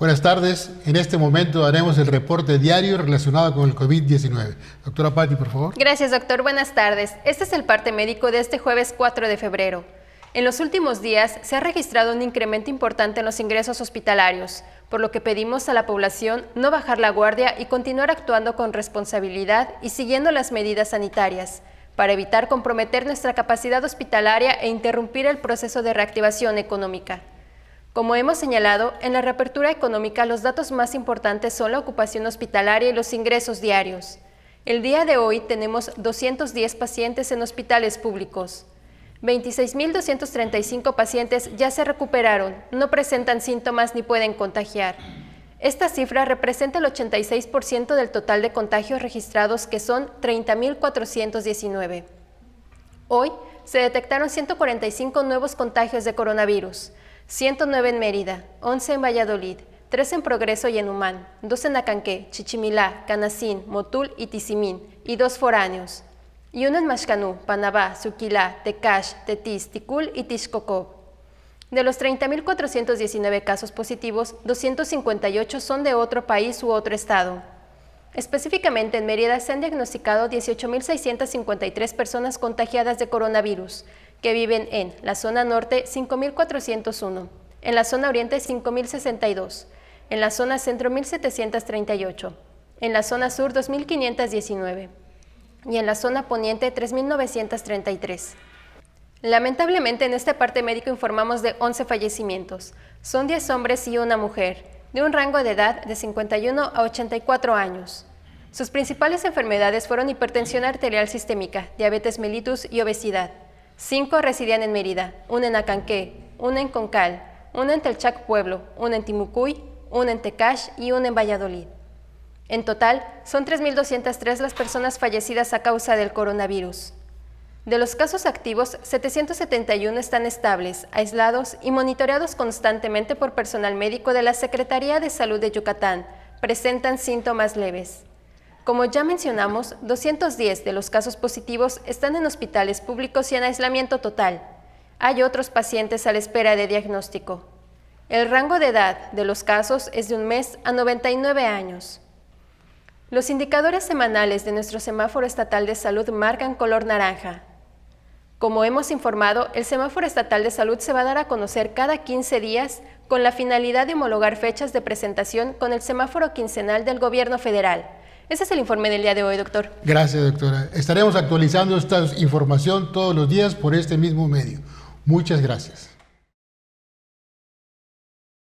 Buenas tardes. En este momento haremos el reporte diario relacionado con el COVID-19. Doctora Patti, por favor. Gracias, doctor. Buenas tardes. Este es el parte médico de este jueves 4 de febrero. En los últimos días se ha registrado un incremento importante en los ingresos hospitalarios, por lo que pedimos a la población no bajar la guardia y continuar actuando con responsabilidad y siguiendo las medidas sanitarias, para evitar comprometer nuestra capacidad hospitalaria e interrumpir el proceso de reactivación económica. Como hemos señalado, en la reapertura económica los datos más importantes son la ocupación hospitalaria y los ingresos diarios. El día de hoy tenemos 210 pacientes en hospitales públicos. 26.235 pacientes ya se recuperaron, no presentan síntomas ni pueden contagiar. Esta cifra representa el 86% del total de contagios registrados, que son 30.419. Hoy se detectaron 145 nuevos contagios de coronavirus, 109 en Mérida, 11 en Valladolid, 3 en Progreso y en Humán, 2 en Acanqué, Chichimilá, Canacín, Motul y Tizimín, y 2 foráneos, y 1 en Maxcanú, Panabá, Suquilá, Tecash, Tetis, Ticul y Tixcocop. De los 30.419 casos positivos, 258 son de otro país u otro estado. Específicamente en Mérida se han diagnosticado 18.653 personas contagiadas de coronavirus, que viven en la zona norte 5.401, en la zona oriente 5.062, en la zona centro 1.738, en la zona sur 2.519 y en la zona poniente 3.933. Lamentablemente en este parte médico informamos de 11 fallecimientos. Son 10 hombres y una mujer, de un rango de edad de 51 a 84 años. Sus principales enfermedades fueron hipertensión arterial sistémica, diabetes mellitus y obesidad. 5 residían en Mérida, 1 en Acanqué, 1 en Concal, 1 en Telchac Pueblo, 1 en Timucuy, 1 en Tecash y 1 en Valladolid. En total, son 3.203 las personas fallecidas a causa del coronavirus. De los casos activos, 771 están estables, aislados y monitoreados constantemente por personal médico de la Secretaría de Salud de Yucatán. Presentan síntomas leves. Como ya mencionamos, 210 de los casos positivos están en hospitales públicos y en aislamiento total. Hay otros pacientes a la espera de diagnóstico. El rango de edad de los casos es de 1 mes a 99 años. Los indicadores semanales de nuestro semáforo estatal de salud marcan color naranja. Como hemos informado, el semáforo estatal de salud se va a dar a conocer cada 15 días con la finalidad de homologar fechas de presentación con el semáforo quincenal del Gobierno federal. Ese es el informe del día de hoy, doctor. Gracias, doctora. Estaremos actualizando esta información todos los días por este mismo medio. Muchas gracias.